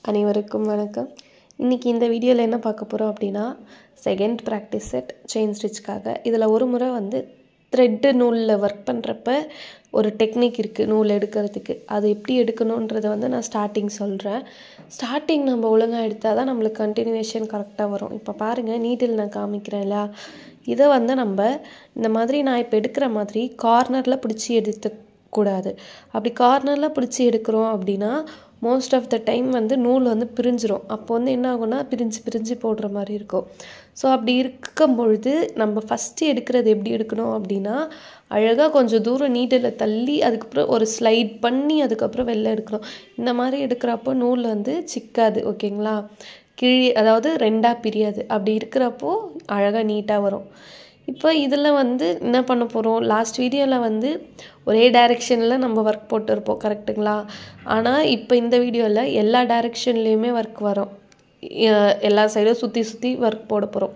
அனைவருக்கும் வணக்கம். இன்றைக்கி இந்த வீடியோவில் என்ன பார்க்க போகிறோம் அப்படின்னா, செகண்ட் ப்ராக்டிஸ் செட் செயின் ஸ்டிச்சுக்காக. இதில் ஒரு முறை த்ரெட்டு நூலில் ஒர்க் பண்ணுறப்ப ஒரு டெக்னிக் இருக்குது நூல் எடுக்கிறதுக்கு. அது எப்படி எடுக்கணுன்றதை நான் ஸ்டார்டிங் சொல்கிறேன். ஸ்டார்டிங் நம்ம ஒழுங்காக எடுத்தால் தான் நம்மளுக்கு கண்டினியூவேஷன் கரெக்டாக வரும். இப்போ பாருங்கள், நீட்டில் நான் காமிக்கிறேன் இல்லையா, இதை நம்ம இந்த மாதிரி நான் இப்போ எடுக்கிற மாதிரி கார்னரில் பிடிச்சி எடுத்துக்கூடாது. அப்படி கார்னரில் பிடிச்சி எடுக்கிறோம் அப்படின்னா மோஸ்ட் ஆஃப் த டைம் நூல் பிரிஞ்சிரும். அப்போ என்ன ஆகும்னா பிரிஞ்சு போடுற மாதிரி இருக்கும். ஸோ அப்படி இருக்கும் பொழுது நம்ம ஃபஸ்ட்டு எடுக்கிறது எப்படி எடுக்கணும் அப்படின்னா, அழகாக கொஞ்சம் தூரம் நீட்டில் தள்ளி அதுக்கப்புறம் ஒரு ஸ்லைட் பண்ணி அதுக்கப்புறம் வெளில எடுக்கணும். இந்த மாதிரி எடுக்கிறப்போ நூல் சிக்காது. ஓகேங்களா? அதாவது ரெண்டாக பிரியாது. அப்படி இருக்கிறப்போ அழகாக நீட்டாக வரும். இப்போ இதில் என்ன பண்ண போகிறோம், லாஸ்ட் வீடியோவில் ஒரே டைரெக்ஷனில் நம்ம ஒர்க் போட்டிருப்போம், கரெக்டுங்களா? ஆனால் இப்போ இந்த வீடியோவில் எல்லா டைரெக்ஷன்லேயுமே ஒர்க் வரும். எல்லா சைடும் சுற்றி ஒர்க் போட போகிறோம்.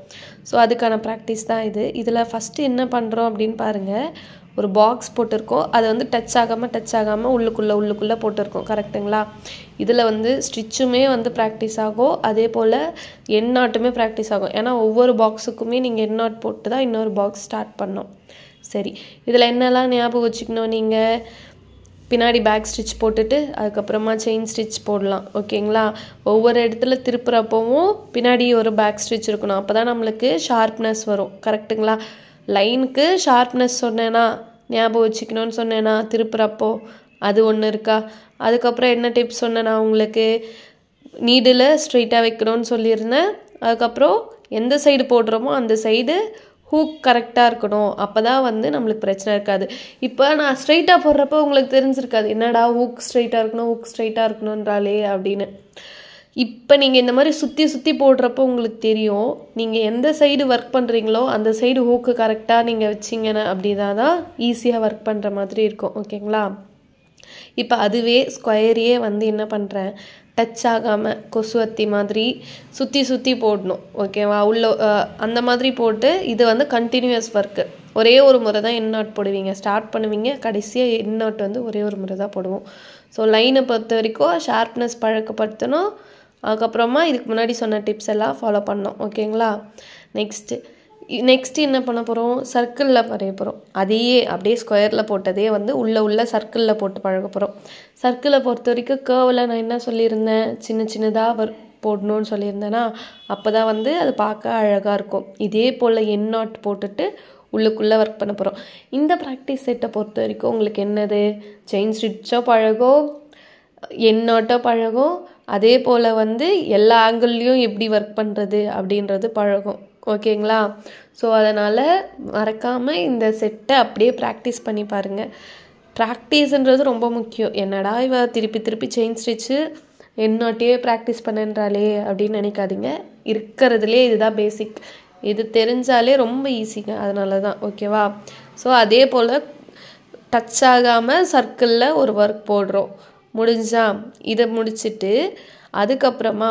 ஸோ அதுக்கான ப்ராக்டிஸ் தான் இது. இதில் ஃபஸ்ட்டு என்ன பண்ணுறோம் அப்படின்னு பாருங்கள். ஒரு பாக்ஸ் போட்டிருக்கோம். அதை டச் ஆகாமல் உள்ளுக்குள்ளே போட்டிருக்கோம், கரெக்டுங்களா? இதில் ஸ்டிச்சுமே ப்ராக்டிஸ் ஆகும். அதே போல் எண் நாட்டுமே ப்ராக்டிஸ் ஆகும். ஏன்னா ஒவ்வொரு பாக்ஸுக்குமே நீங்கள் எண் நாட் போட்டு தான் இன்னொரு பாக்ஸ் ஸ்டார்ட் பண்ணோம். சரி, இதில் என்னெல்லாம் ஞாபகம் வச்சுக்கணும், நீங்கள் பின்னாடி பேக் ஸ்டிச் போட்டுட்டு அதுக்கப்புறமா செயின் ஸ்டிச் போடலாம். ஓகேங்களா? ஒவ்வொரு இடத்துல திருப்புறப்பவும் பின்னாடி ஒரு பேக் ஸ்டிச் இருக்கணும். அப்போ தான் நம்மளுக்கு ஷார்ப்னஸ் வரும், கரெக்டுங்களா? லைனுக்கு ஷார்ப்னஸ் சொன்னேன்னா, ஞாபகம் வச்சுக்கணும்னு சொன்னேன்னா திருப்புறப்போ அது ஒன்று இருக்கா? அதுக்கப்புறம் என்ன டிப்ஸ் சொன்னேன்னா, உங்களுக்கு நீடில் ஸ்ட்ரெயிட்டாக வைக்கணும்னு சொல்லியிருந்தேன். அதுக்கப்புறம் எந்த சைடு போடுறோமோ அந்த சைடு ஹூக் கரெக்டாக இருக்கணும். அப்போ தான் நம்மளுக்கு பிரச்சனை இருக்காது. இப்போ நான் ஸ்ட்ரெயிட்டாக போடுறப்போ உங்களுக்கு தெரிஞ்சிருக்காது, என்னடா ஹூக் ஸ்ட்ரெயிட்டாக இருக்கணுன்றாலே அப்படின்னு. இப்போ நீங்கள் இந்த மாதிரி சுற்றி போடுறப்போ உங்களுக்கு தெரியும், நீங்கள் எந்த சைடு ஒர்க் பண்ணுறீங்களோ அந்த சைடு ஹூக்கு கரெக்டாக நீங்கள் வச்சிங்கன்னா அப்படின்னா ஈஸியாக ஒர்க் பண்ணுற மாதிரி இருக்கும். ஓகேங்களா? இப்போ அதுவே ஸ்கொயரையே என்ன பண்ணுறேன், டச் ஆகாமல் கொசுவத்தி மாதிரி சுற்றி போடணும். ஓகேவா? அந்த மாதிரி போட்டு இது கண்டினியூஸ் ஒர்க்கு. ஒரே ஒரு முறை தான் எண் நாட் போடுவீங்க, ஸ்டார்ட் பண்ணுவீங்க, கடைசியாக எண் நாட் ஒரே ஒரு முறை தான் போடுவோம். ஸோ லைனை பொறுத்த வரைக்கும் ஷார்ப்னஸ் பழக்கப்படுத்தணும். அதுக்கப்புறமா இதுக்கு முன்னாடி சொன்ன டிப்ஸ் எல்லாம் ஃபாலோ பண்ணோம். ஓகேங்களா? நெக்ஸ்ட்டு என்ன பண்ண போகிறோம், சர்க்கிளில் வரைய போகிறோம். அதையே அப்படியே ஸ்கொயரில் போட்டதே உள்ள சர்க்கிளில் போட்டு பழக போகிறோம். சர்க்கிளை பொறுத்த வரைக்கும் கேர்வில் நான் என்ன சொல்லியிருந்தேன், சின்னதாக போடணும்னு சொல்லியிருந்தேன்னா, அப்போ தான் அது பார்க்க அழகாக இருக்கும். இதே போல் எண் நாட் போட்டுட்டு உள்ளுக்குள்ளே ஒர்க் பண்ண போகிறோம். இந்த ப்ராக்டிஸ் செட்டை பொறுத்த வரைக்கும் உங்களுக்கு என்னது, செயின் ஸ்டிச்சோ பழகும், எண் நாட்டோ பழகும், அதே போல் எல்லா ஆங்கிள்லேயும் எப்படி ஒர்க் பண்ணுறது அப்படின்றது பழகும். ஓகேங்களா? ஸோ அதனால் மறக்காமல் இந்த செட்டை அப்படியே ப்ராக்டிஸ் பண்ணி பாருங்கள். ப்ராக்டிஸ்ன்றது ரொம்ப முக்கியம். என்னடா இவ திருப்பி செயின் ஸ்டிச்சு எண் நாட்டையே ப்ராக்டிஸ் பண்ணுன்றாலே அப்படின்னு நினைக்காதீங்க. இருக்கிறதுலே இதுதான் பேசிக். இது தெரிஞ்சாலே ரொம்ப ஈஸிங்க, அதனால தான். ஓகேவா? ஸோ அதே போல் டச் ஆகாமல் சர்க்கிளில் ஒரு ஒர்க் போடுறோம். முடிஞ்சா இதை முடிச்சுட்டு அதுக்கப்புறமா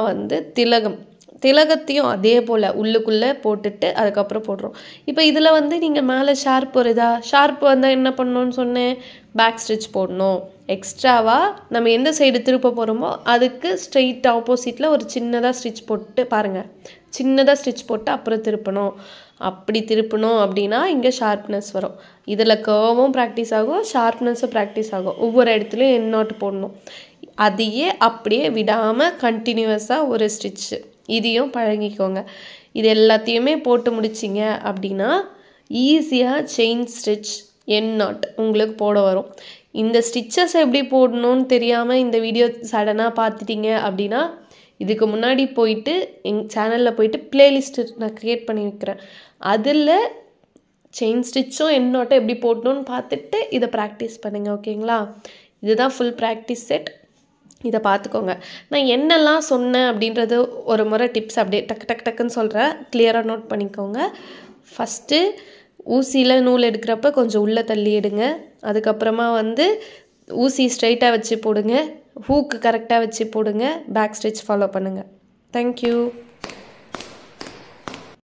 திலகத்தையும் அதே போல் உள்ளுக்குள்ளே போட்டுட்டு அதுக்கப்புறம் போடுறோம். இப்போ இதில் நீங்கள் மேலே ஷார்ப் ஷார்ப் என்ன பண்ணணும்னு சொன்னேன், பேக் ஸ்டிச் போடணும். எக்ஸ்ட்ராவாக நம்ம எந்த சைடு திருப்ப போகிறோமோ அதுக்கு ஸ்ட்ரெயிட் ஆப்போசிட்டில் ஒரு சின்னதாக ஸ்டிச் போட்டு பாருங்கள், சின்னதாக ஸ்டிச் போட்டு அப்புறம் திருப்பணும். அப்படி திருப்பணும் அப்படின்னா இங்கே ஷார்ப்னஸ் வரும். இதில் கர்வும் ப்ராக்டிஸ் ஆகும், ஷார்ப்னஸும் ப்ராக்டிஸ் ஆகும். ஒவ்வொரு இடத்துலையும் எண் நாட் போடணும். அதையே அப்படியே விடாமல் கண்டினியூஸாக ஒரு ஸ்டிச்சு, இதையும் பழகிக்கோங்க. இது எல்லாத்தையுமே போட்டு முடிச்சிங்க அப்படின்னா ஈஸியாக செயின் ஸ்டிச் எண் நாட் உங்களுக்கு போட வரும். இந்த ஸ்டிச்சஸ் எப்படி போடணும்னு தெரியாமல் இந்த வீடியோ சடனாக பார்த்துட்டீங்க அப்படின்னா, இதுக்கு முன்னாடி போயிட்டு எங்கள் சேனலில் போயிட்டு ப்ளேலிஸ்ட்டு நான் க்ரியேட் பண்ணி வைக்கிறேன். அதில் செயின் ஸ்டிச்சும் எண் நாட்டும் எப்படி போடணும்னு பார்த்துட்டு இதை ப்ராக்டிஸ் பண்ணுங்கள். ஓகேங்களா? இதுதான் ஃபுல் ப்ராக்டிஸ் செட். இதை பார்த்துக்கோங்க. நான் என்னெல்லாம் சொன்னேன் அப்படின்றது ஒரு முறை டிப்ஸ் அப்படியே டக்குன்னு சொல்கிறேன், கிளியராக நோட் பண்ணிக்கோங்க. ஃபஸ்ட்டு ஊசியில் நூல் எடுக்கிறப்ப கொஞ்சம் உள்ளே தள்ளி எடுங்க. அதுக்கப்புறமா ஊசி ஸ்ட்ரைட்டாக வச்சு போடுங்க, ஹூக்கு கரெக்டாக வச்சு போடுங்க, பேக் ஸ்டிச் ஃபாலோ பண்ணுங்கள். தேங்க்யூ.